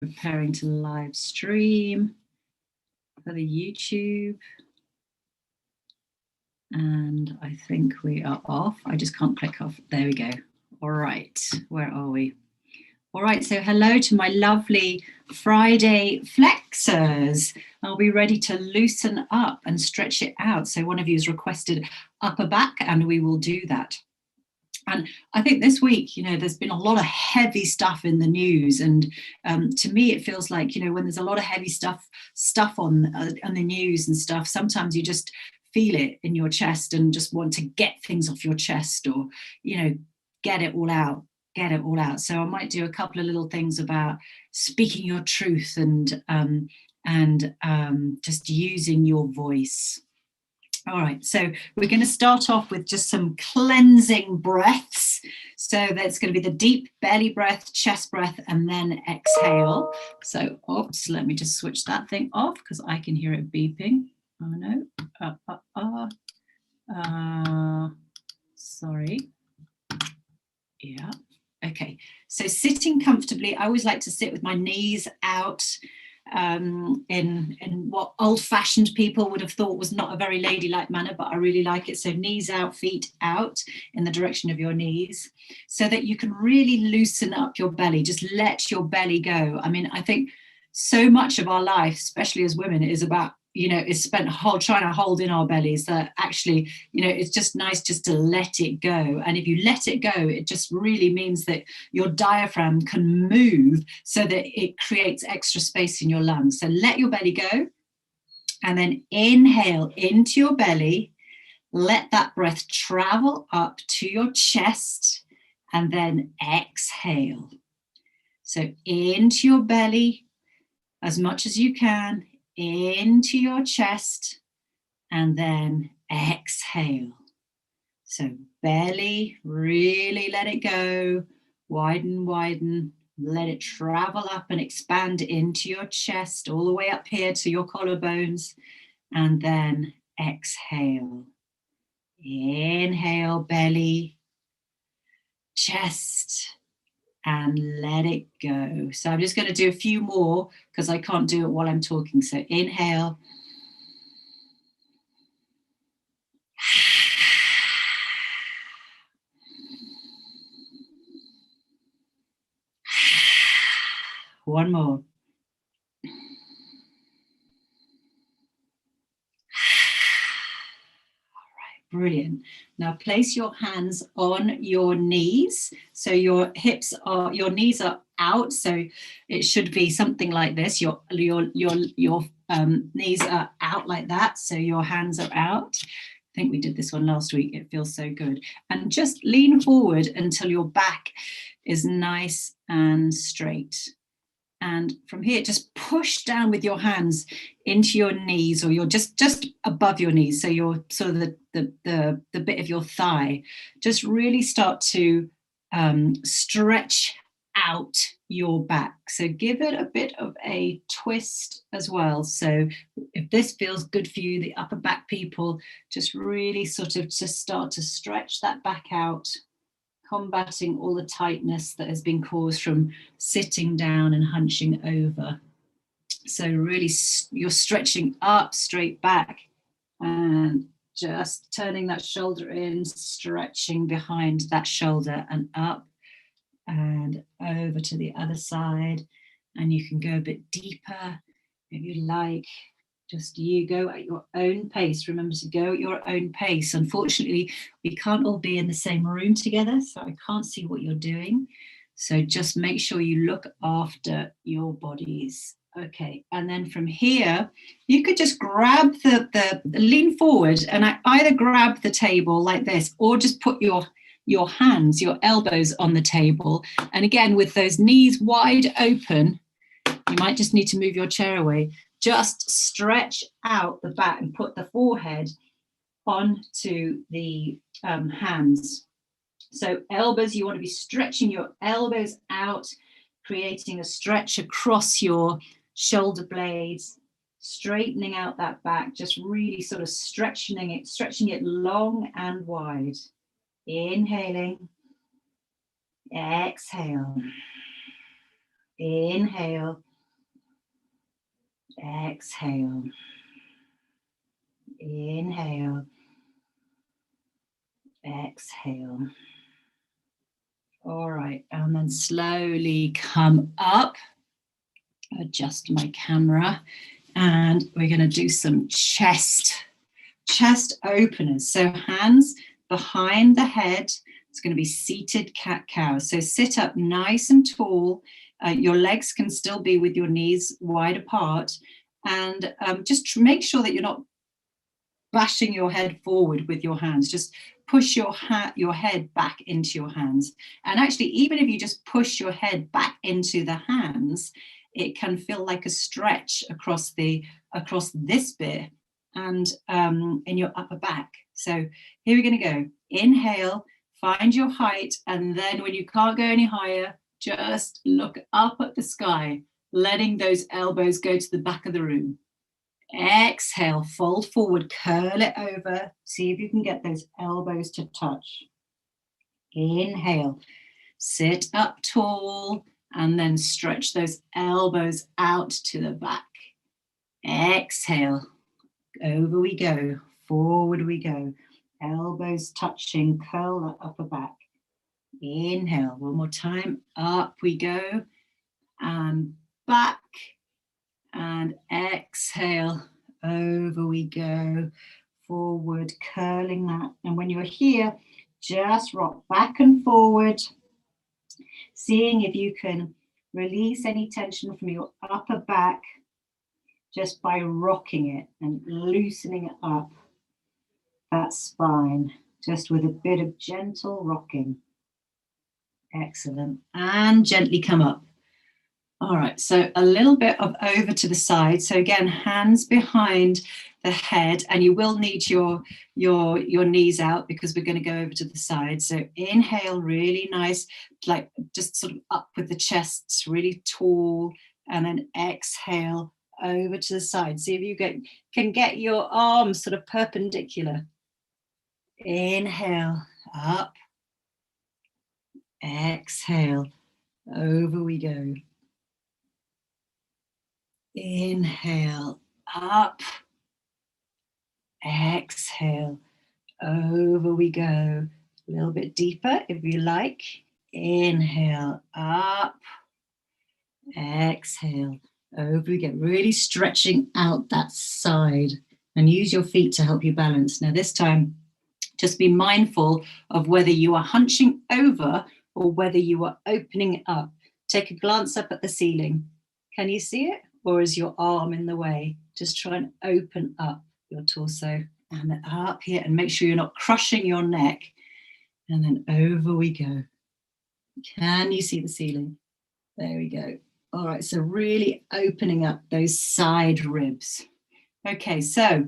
Preparing to live stream for the YouTube. And I think we are off. I just can't click off. There we go. All right, where are we? All right, so hello to my lovely Friday flexors. Are we ready to loosen up and stretch it out? So one of you has requested upper back, and we will do that. And I think this week, there's been a lot of heavy stuff in the news. And to me, it feels like, when there's a lot of heavy stuff on the news and stuff, sometimes you just feel it in your chest and just want to get things off your chest or, get it all out. So I might do a couple of little things about speaking your truth and just using your voice. All right, so we're going to start off with just some cleansing breaths. So that's going to be the deep belly breath, chest breath, and then exhale. So, oops, let me just switch that thing off because I can hear it beeping. Oh no. Sorry. Yeah. Okay. So sitting comfortably, I always like to sit with my knees out. In what old-fashioned people would have thought was not a very ladylike manner, but I really like it. So knees out, feet out in the direction of your knees, so that you can really loosen up your belly. Just let your belly go. I mean, I think so much of our life, especially as women, is about, is spent trying to hold in our bellies, that actually, it's just nice just to let it go. And if you let it go, it just really means that your diaphragm can move so that it creates extra space in your lungs. So let your belly go, and then inhale into your belly. Let that breath travel up to your chest, and then exhale. So into your belly as much as you can, into your chest, and then exhale. So belly, really let it go, widen, let it travel up and expand into your chest, all the way up here to your collarbones, and then exhale. Inhale, belly, chest, and let it go. So I'm just going to do a few more because I can't do it while I'm talking. So inhale. One more. All right, brilliant. Now place your hands on your knees. So your knees are out. So it should be something like this. Your knees are out like that. So your hands are out. I think we did this one last week. It feels so good. And just lean forward until your back is nice and straight. And from here, just push down with your hands into your knees, or you're just above your knees. So you're sort of the bit of your thigh. Just really start to stretch out your back. So give it a bit of a twist as well. So if this feels good for you, the upper back people, just really sort of just start to stretch that back out, combating all the tightness that has been caused from sitting down and hunching over. So really you're stretching up, straight back, and just turning that shoulder in, stretching behind that shoulder and up and over to the other side. And you can go a bit deeper if you like. Just you go at your own pace. Remember to go at your own pace. Unfortunately, we can't all be in the same room together, so I can't see what you're doing. So just make sure you look after your bodies. Okay, and then from here, you could just grab the lean forward and either grab the table like this, or just put your hands, your elbows on the table. And again, with those knees wide open, you might just need to move your chair away. Just stretch out the back and put the forehead onto the hands. So elbows, you want to be stretching your elbows out, creating a stretch across your shoulder blades, straightening out that back, just really sort of stretching it long and wide. Inhaling, exhale, inhale, Exhale. Inhale. Exhale. All right, and then slowly come up. Adjust my camera, and we're going to do some chest openers. So hands behind the head. It's going to be seated cat-cow. So sit up nice and tall. Your legs can still be with your knees wide apart, and just make sure that you're not bashing your head forward with your hands. Just push your head back into your hands. And actually, even if you just push your head back into the hands, it can feel like a stretch across this bit and in your upper back. So here we're going to go. Inhale, find your height, and then when you can't go any higher, just look up at the sky, letting those elbows go to the back of the room. Exhale, fold forward, curl it over. See if you can get those elbows to touch. Inhale, sit up tall, and then stretch those elbows out to the back. Exhale, over we go, forward we go. Elbows touching, curl that upper back. Inhale, one more time, up we go, and back. And exhale, over we go, forward, curling that. And when you're here, just rock back and forward, seeing if you can release any tension from your upper back just by rocking it and loosening it up, that spine, just with a bit of gentle rocking. Excellent. And gently come up. All right, so a little bit of over to the side. So again, hands behind the head, and you will need your knees out because we're going to go over to the side. So inhale, really nice, like just sort of up with the chest, really tall, and then exhale over to the side. See if you can get your arms sort of perpendicular. Inhale, up. Exhale, over we go. Inhale, up. Exhale, over we go. A little bit deeper if you like. Inhale, up. Exhale, over we go. Really stretching out that side, and use your feet to help you balance. Now this time, just be mindful of whether you are hunching over or whether you are opening it up. Take a glance up at the ceiling. Can you see it? Or is your arm in the way? Just try and open up your torso and up here, and make sure you're not crushing your neck. And then over we go. Can you see the ceiling? There we go. All right, so really opening up those side ribs. Okay, so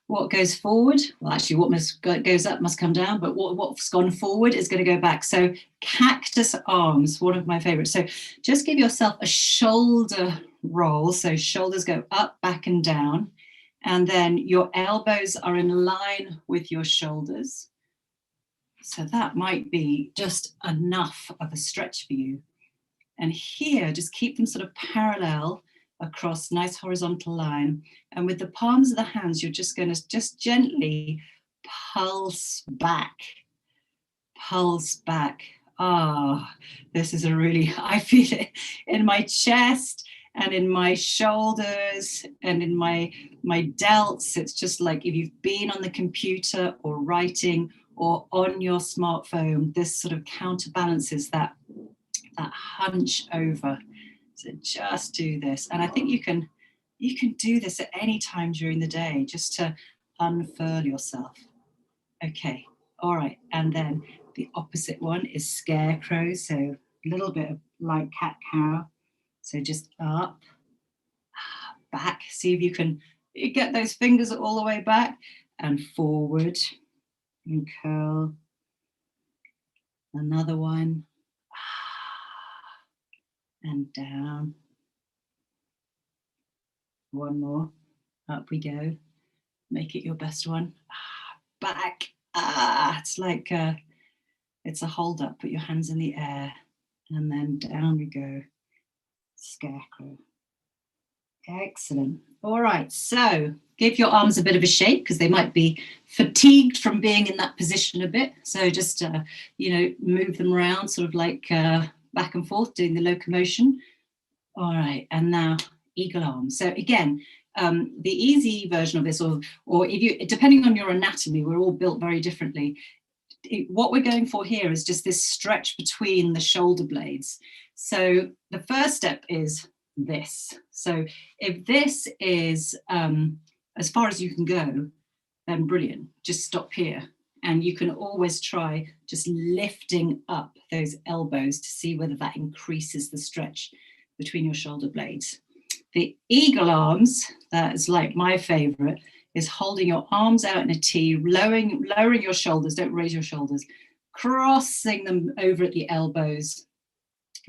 what goes forward? Well, actually, what goes up must come down, but what's gone forward is going to go back. So cactus arms, one of my favorites. So just give yourself a shoulder roll. So shoulders go up, back, and down. And then your elbows are in line with your shoulders. So that might be just enough of a stretch for you. And here, just keep them sort of parallel across, nice horizontal line. And with the palms of the hands, you're just going to just gently pulse back. Pulse back. Ah, this is I feel it in my chest and in my shoulders and in my delts. It's just like if you've been on the computer or writing or on your smartphone, this sort of counterbalances that hunch over. So just do this. And I think you can do this at any time during the day, just to unfurl yourself. Okay, all right. And then the opposite one is scarecrow. So a little bit of like cat-cow. So just up, back. See if you can get those fingers all the way back and forward and curl. Another one. And down. One more. Up we go. Make it your best one. Back. It's like it's a hold up. Put your hands in the air. And then down we go. Scarecrow. Excellent. All right, so give your arms a bit of a shake because they might be fatigued from being in that position a bit. So just, move them around sort of like back and forth, doing the locomotion. All right, and now eagle arms. So again, the easy version of this, or if you, depending on your anatomy, we're all built very differently. What we're going for here is just this stretch between the shoulder blades. So the first step is this. So if this is as far as you can go, then brilliant. Just stop here. And you can always try just lifting up those elbows to see whether that increases the stretch between your shoulder blades. The eagle arms, that is like my favorite, is holding your arms out in a T, lowering your shoulders, don't raise your shoulders, crossing them over at the elbows,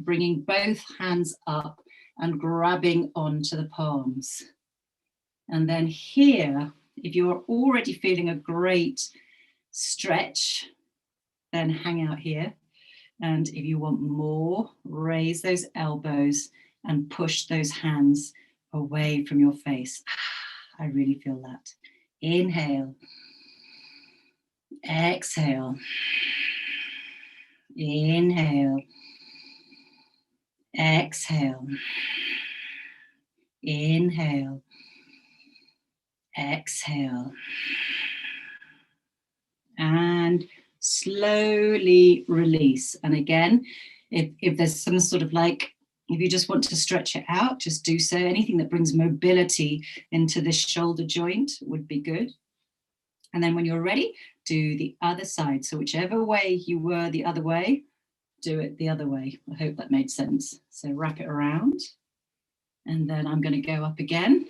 bringing both hands up and grabbing onto the palms. And then here, if you're already feeling a great stretch, then hang out here. And if you want more, raise those elbows and push those hands away from your face. I really feel that. Inhale. Exhale. Inhale. Exhale. Inhale. Exhale. And slowly release. And again, if there's some sort of like, if you just want to stretch it out, just do so. Anything that brings mobility into this shoulder joint would be good. And then when you're ready, do the other side. So whichever way you were the other way, do it the other way. I hope that made sense. So wrap it around. And then I'm going to go up again.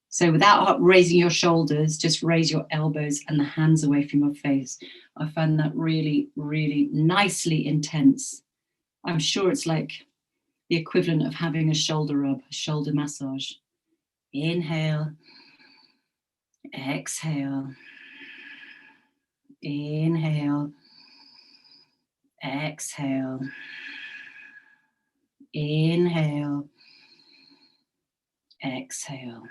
So without raising your shoulders, just raise your elbows and the hands away from your face. I find that really, really nicely intense. I'm sure it's like the equivalent of having a shoulder rub, a shoulder massage. Inhale. Exhale. Inhale. Exhale. Inhale. Exhale.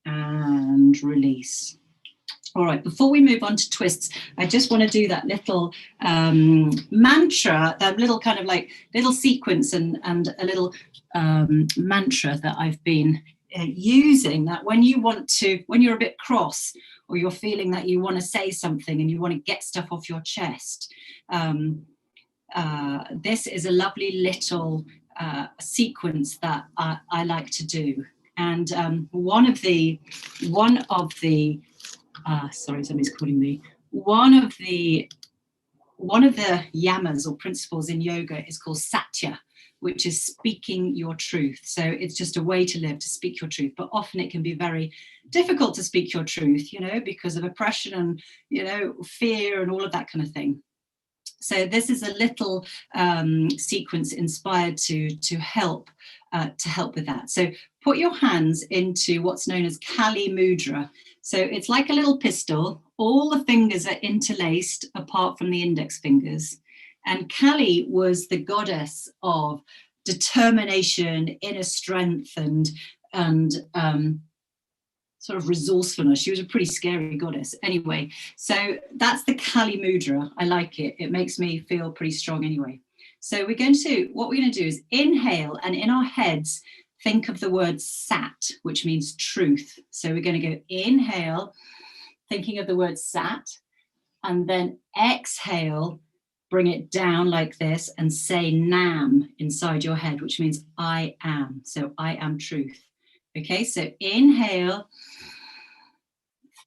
And release. All right, before we move on to twists, I just want to do that little mantra, that little kind of like little sequence and a little mantra that I've been using, that when you're a bit cross or you're feeling that you want to say something and you want to get stuff off your chest, this is a lovely little sequence that I like to do. And one of the sorry, somebody's calling me. One of the yamas or principles in yoga is called satya, which is speaking your truth. So it's just a way to live, to speak your truth. But often it can be very difficult to speak your truth, because of oppression and, fear and all of that kind of thing. So this is a little sequence inspired to help with that. So put your hands into what's known as Kali Mudra. So it's like a little pistol. All the fingers are interlaced apart from the index fingers. And Kali was the goddess of determination, inner strength, and sort of resourcefulness. She was a pretty scary goddess. Anyway, so that's the Kali Mudra. I like it. It makes me feel pretty strong anyway. So what we're going to do is inhale, and in our heads, think of the word sat, which means truth. So we're going to go inhale, thinking of the word sat, and then exhale, bring it down like this and say nam inside your head, which means I am. So I am truth. Okay, so inhale,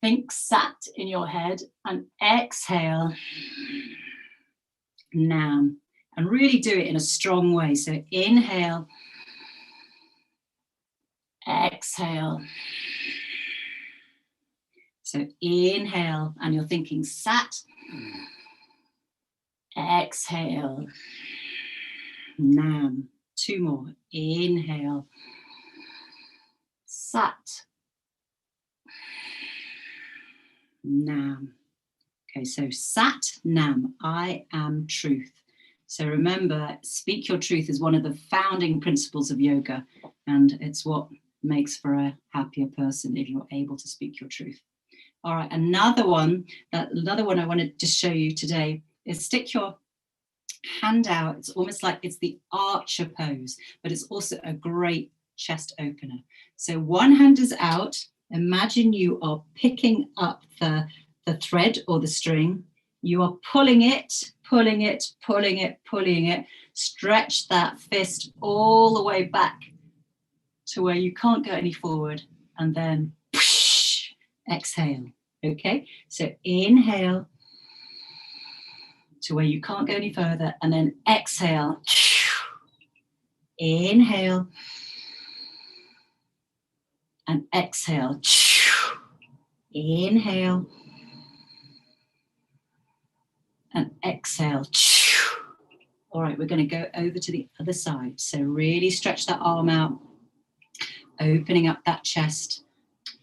think sat in your head, and exhale, nam. And really do it in a strong way. So inhale, exhale. So inhale, and you're thinking sat. Exhale, nam. Two more. Inhale, sat, nam. Okay, so sat, nam. I am truth. So remember, speak your truth is one of the founding principles of yoga, and it's what makes for a happier person if you're able to speak your truth. All right, another one I wanted to show you today is stick your hand out. It's almost like it's the archer pose, but it's also a great chest opener. So one hand is out. Imagine you are picking up the thread or the string. You are pulling it, pulling it, pulling it, pulling it. Stretch that fist all the way back to where you can't go any forward, and then whoosh, exhale. Okay, so inhale to where you can't go any further, and then exhale. Inhale and exhale. Inhale and exhale. All right, we're going to go over to the other side. So really stretch that arm out, opening up that chest.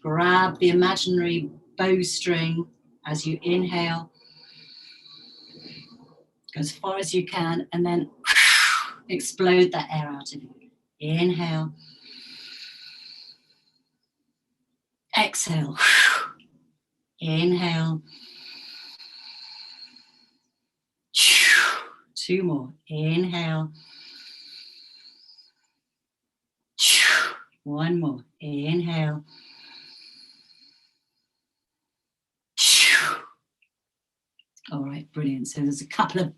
Grab the imaginary bowstring as you inhale. Go as far as you can, and then explode that air out of you. Inhale. Exhale. Inhale. 2 more. Inhale. 1 more. Inhale. All right, brilliant. So there's a couple of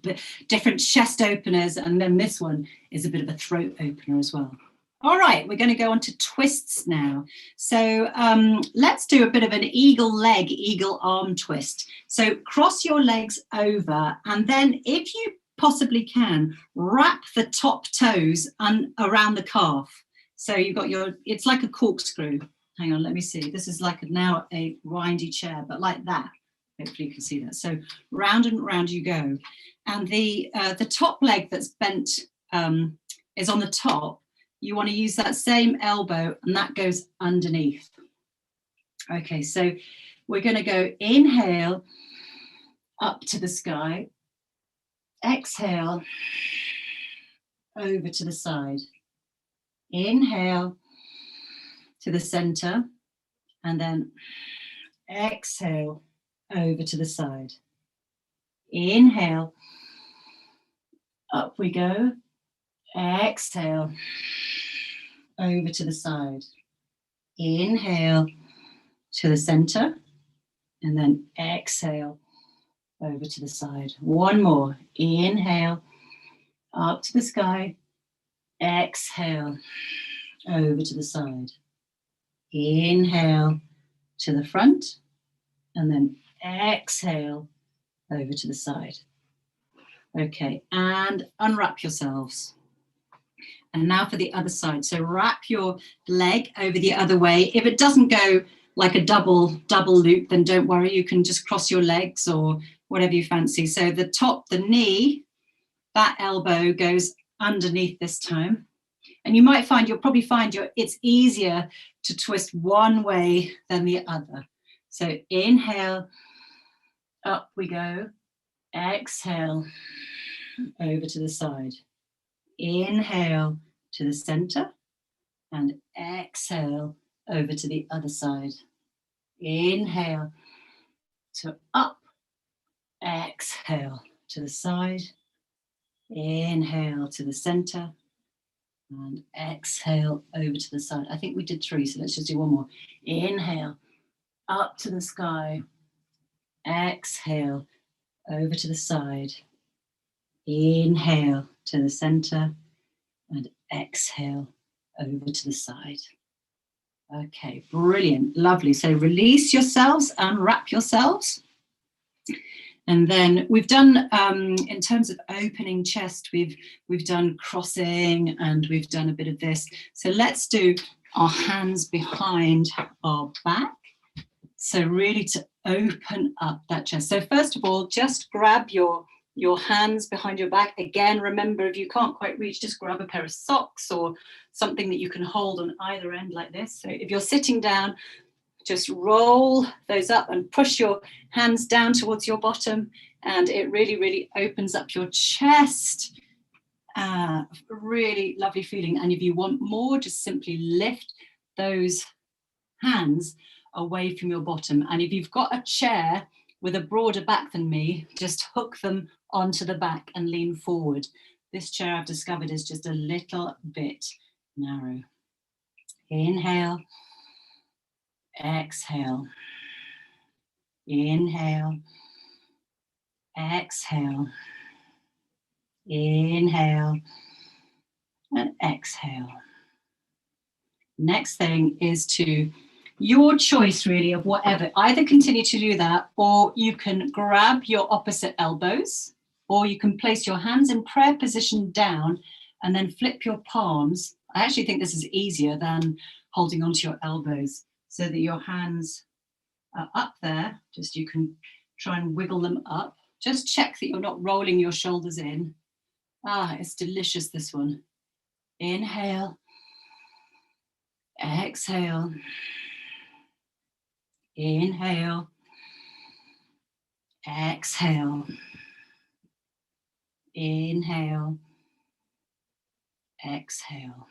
different chest openers, and then this one is a bit of a throat opener as well. All right, we're going to go on to twists now. So let's do a bit of an eagle leg, eagle arm twist. So cross your legs over, and then if you possibly can, wrap the top toes around the calf. So you've got it's like a corkscrew. Hang on, let me see. This is like now a windy chair, but like that. Hopefully you can see that. So round and round you go. And the top leg that's bent is on the top. You want to use that same elbow, and that goes underneath. Okay, so we're going to go inhale up to the sky. Exhale over to the side. Inhale to the center, and then exhale over to the side. Inhale, up we go. Exhale over to the side. Inhale to the center, and then exhale over to the side. 1 more. Inhale up to the sky. Exhale over to the side. Inhale to the front, and then exhale over to the side. Okay, and unwrap yourselves. And now for the other side. So wrap your leg over the other way. If it doesn't go like a double loop, then don't worry. You can just cross your legs or whatever you fancy. So the knee, that elbow goes underneath this time. And you'll probably find it's easier to twist one way than the other. So inhale, up we go. Exhale over to the side. Inhale to the center, and exhale over to the other side. Inhale to up, exhale to the side. Inhale to the center, and exhale over to the side. I think we did 3, so let's just do 1 more. Inhale up to the sky. Exhale over to the side. Inhale to the center, and exhale over to the side. Okay, brilliant, lovely. So release yourselves, unwrap yourselves. And then we've done, in terms of opening chest, we've done crossing, and we've done a bit of this. So let's do our hands behind our back. So really to open up that chest. So first of all, just grab your hands behind your back. Again, remember, if you can't quite reach, just grab a pair of socks or something that you can hold on either end like this. So if you're sitting down, just roll those up and push your hands down towards your bottom, and it really, really opens up your chest. Really lovely feeling. And if you want more, just simply lift those hands away from your bottom. And if you've got a chair with a broader back than me, just hook them onto the back and lean forward. This chair I've discovered is just a little bit narrow. Inhale, exhale, inhale, exhale, inhale, and exhale. Next thing is to your choice really of whatever, either continue to do that, or you can grab your opposite elbows, or you can place your hands in prayer position down and then flip your palms. I actually think this is easier than holding onto your elbows, so that your hands are up there. Just you can try and wiggle them up. Just check that you're not rolling your shoulders in. It's delicious, this one. Inhale, exhale, inhale, exhale, inhale, exhale.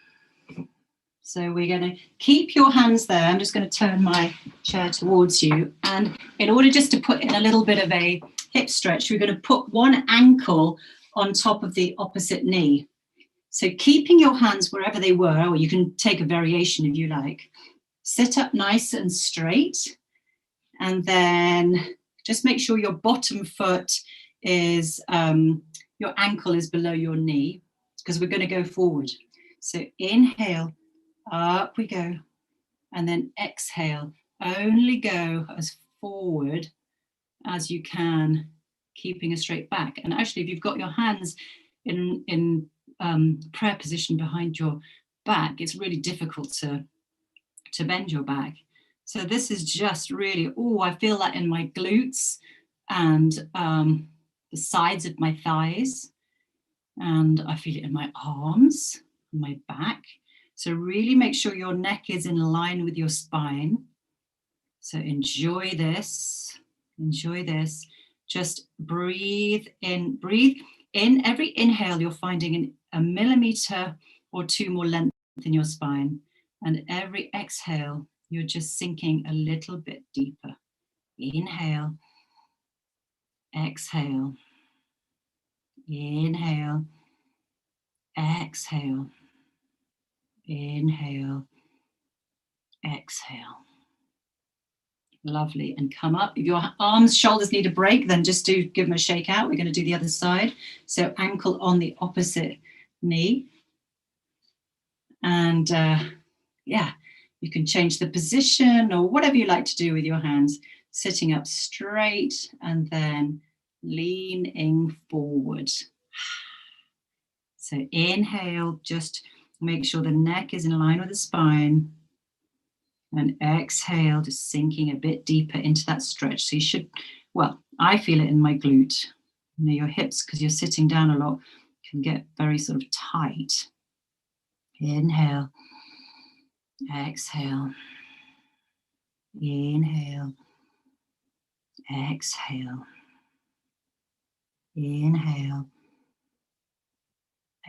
So we're going to keep your hands there. I'm just going to turn my chair towards you. And in order just to put in a little bit of a hip stretch, we're going to put one ankle on top of the opposite knee. So keeping your hands wherever they were, or you can take a variation if you like. Sit up nice and straight. And then just make sure your bottom foot is, your ankle is below your knee, because we're going to go forward. So inhale, up we go. And then exhale, only go as forward as you can, keeping a straight back. And actually, if you've got your hands in prayer position behind your back, it's really difficult to bend your back. So this is just really, I feel that in my glutes and the sides of my thighs, and I feel it in my arms, my back. So really make sure your neck is in line with your spine. So enjoy this, enjoy this. Just breathe in. Every inhale, you're finding a millimeter or two more length in your spine. And every exhale, you're just sinking a little bit deeper. Inhale, exhale, inhale, exhale, inhale, exhale. Lovely. And come up. If your arms, shoulders need a break, then just give them a shake out. We're going to do the other side. So ankle on the opposite knee. And you can change the position or whatever you like to do with your hands. Sitting up straight and then leaning forward. So inhale, just make sure the neck is in line with the spine. And exhale, just sinking a bit deeper into that stretch. So you should, I feel it in my glute. Your hips, because you're sitting down a lot, can get very sort of tight. Inhale, exhale, inhale, exhale, inhale,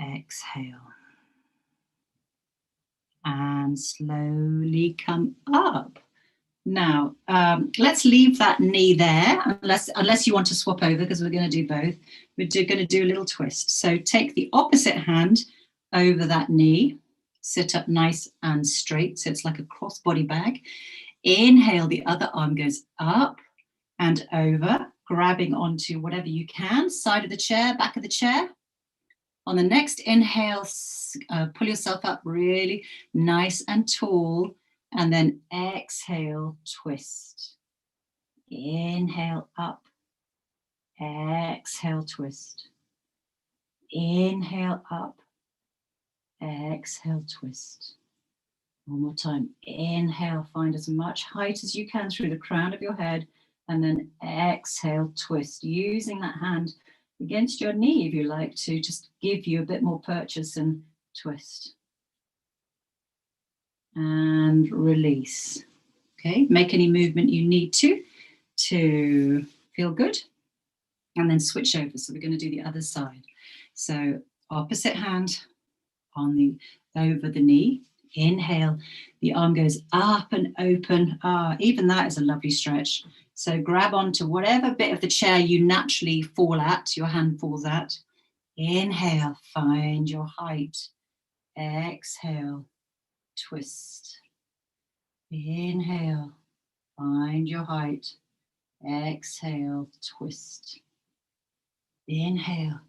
exhale. And slowly come up. Now, let's leave that knee there, unless you want to swap over, because we're going to do both. We're going to do a little twist. So take the opposite hand over that knee, sit up nice and straight, so it's like a crossbody bag. Inhale, the other arm goes up and over, grabbing onto whatever you can, side of the chair, back of the chair. On the next inhale, pull yourself up really nice and tall, and then exhale, twist. Inhale, up. Exhale, twist. Inhale, up. Exhale, twist. One more time. Inhale, find as much height as you can through the crown of your head, and then exhale, twist, using that hand against your knee, if you like, to just give you a bit more purchase, and twist. And release. Okay, make any movement you need to feel good. And then switch over. So we're going to do the other side. So opposite hand over the knee. Inhale, the arm goes up and open. Even that is a lovely stretch. So grab onto whatever bit of the chair you naturally fall at, your hand falls at. Inhale, find your height. Exhale, twist. Inhale, find your height. Exhale, twist. Inhale,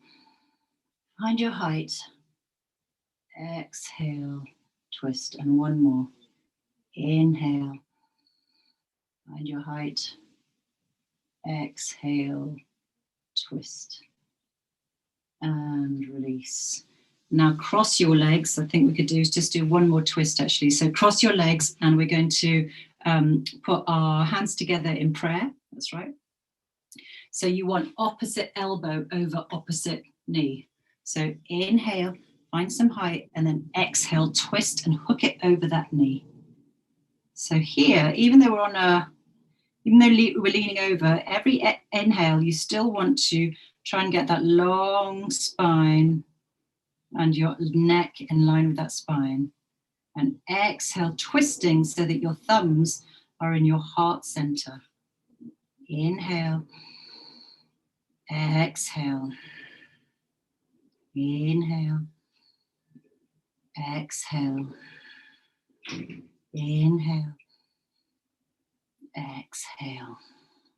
find your height. Exhale, twist. And one more. Inhale, find your height. Exhale, twist. And release. Now cross your legs. I think we could just do one more twist actually. So cross your legs and we're going to put our hands together in prayer. That's right. So you want opposite elbow over opposite knee. So inhale, find some height, and then exhale, twist and hook it over that knee. So here, even though we're leaning over, every inhale, you still want to try and get that long spine and your neck in line with that spine. And exhale, twisting so that your thumbs are in your heart center. Inhale. Exhale. Inhale. Exhale. Inhale. Exhale.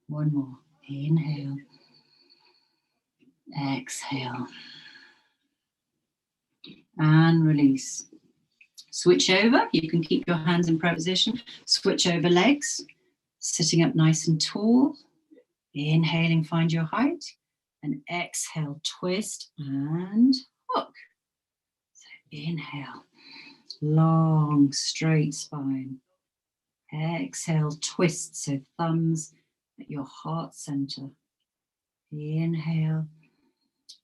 One more. Inhale. Exhale. And release. Switch over. You can keep your hands in prayer position. Switch over legs. Sitting up nice and tall. Inhaling, find your height. And exhale, twist and hook. So inhale, long, straight spine. Exhale, twist. So thumbs at your heart center. Inhale,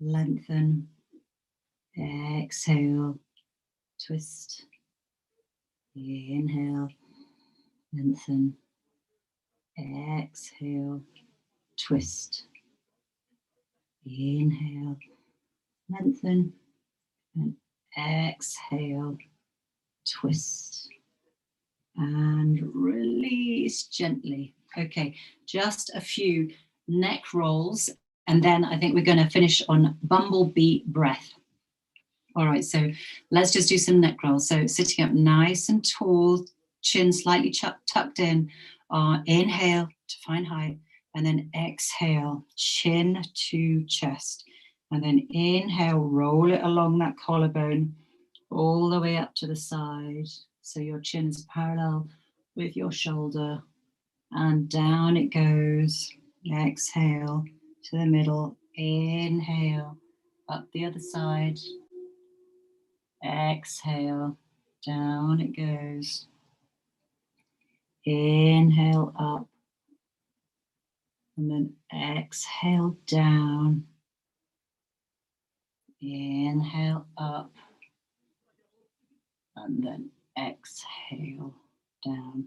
lengthen. Exhale, twist. Inhale, lengthen. Exhale, twist. Inhale, lengthen. And exhale, twist. And release gently. Okay, just a few neck rolls. And then I think we're going to finish on bumblebee breath. All right, so let's just do some neck rolls. So sitting up nice and tall, chin slightly tucked in. Inhale to find height, and then exhale, chin to chest. And then inhale, roll it along that collarbone, all the way up to the side. So your chin is parallel with your shoulder. And down it goes. Exhale to the middle. Inhale, up the other side. Exhale, down it goes. Inhale up. And then exhale down. Inhale up. And then exhale down.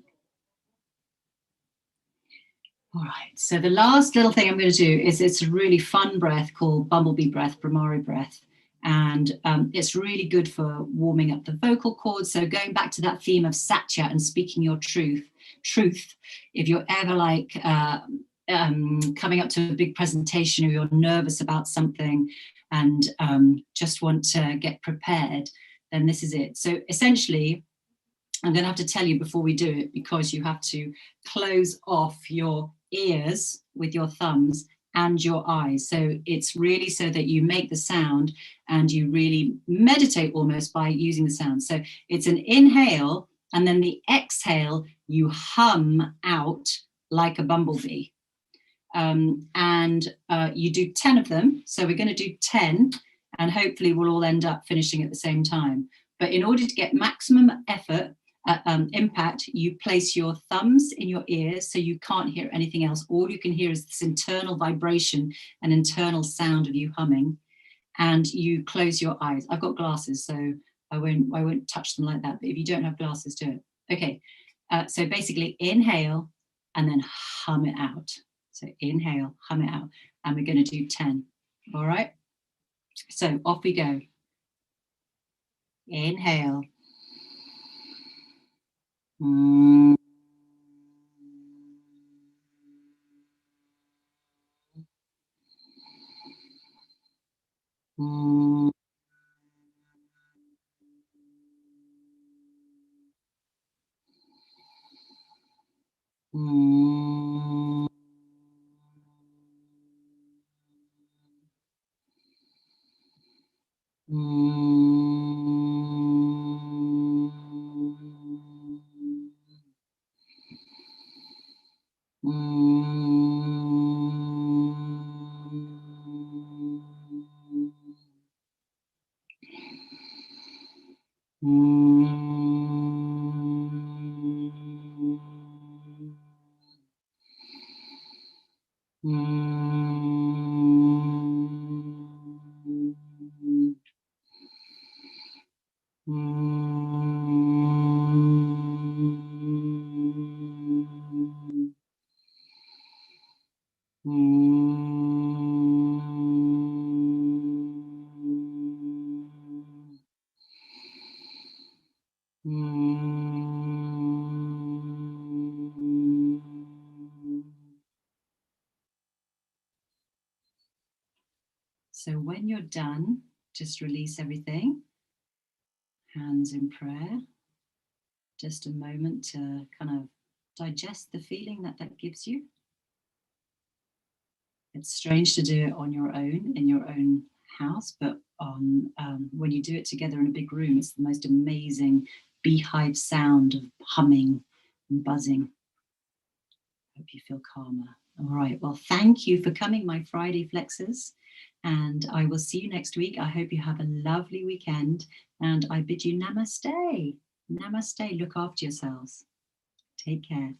All right, so the last little thing I'm going to do is it's a really fun breath called bumblebee breath, Bramari breath. And it's really good for warming up the vocal cords. So going back to that theme of satya and speaking your truth, if you're ever like coming up to a big presentation or you're nervous about something and just want to get prepared, then this is it. So essentially, I'm going to have to tell you before we do it, because you have to close off your ears with your thumbs and your eyes. So it's really so that you make the sound and you really meditate almost by using the sound. So it's an inhale, and then the exhale, you hum out like a bumblebee. And you do 10 of them. So we're going to do 10, and hopefully we'll all end up finishing at the same time. But in order to get maximum effort, impact, you place your thumbs in your ears so you can't hear anything else. All you can hear is this internal vibration and internal sound of you humming, and you close your eyes. I've got glasses, so I won't touch them like that, but if you don't have glasses, do it. Okay, so basically inhale and then hum it out. So inhale, hum it out, and we're going to do 10. All right, so off we go. Inhale. Mm. Mm. Mm. So when you're done, just release everything. Hands in prayer. Just a moment to kind of digest the feeling that that gives you. It's strange to do it on your own, in your own house, but when you do it together in a big room, it's the most amazing beehive sound of humming and buzzing. Hope you feel calmer. All right. Well, thank you for coming, my Friday Flexers. And I will see you next week. I hope you have a lovely weekend. And I bid you namaste. Namaste. Look after yourselves. Take care.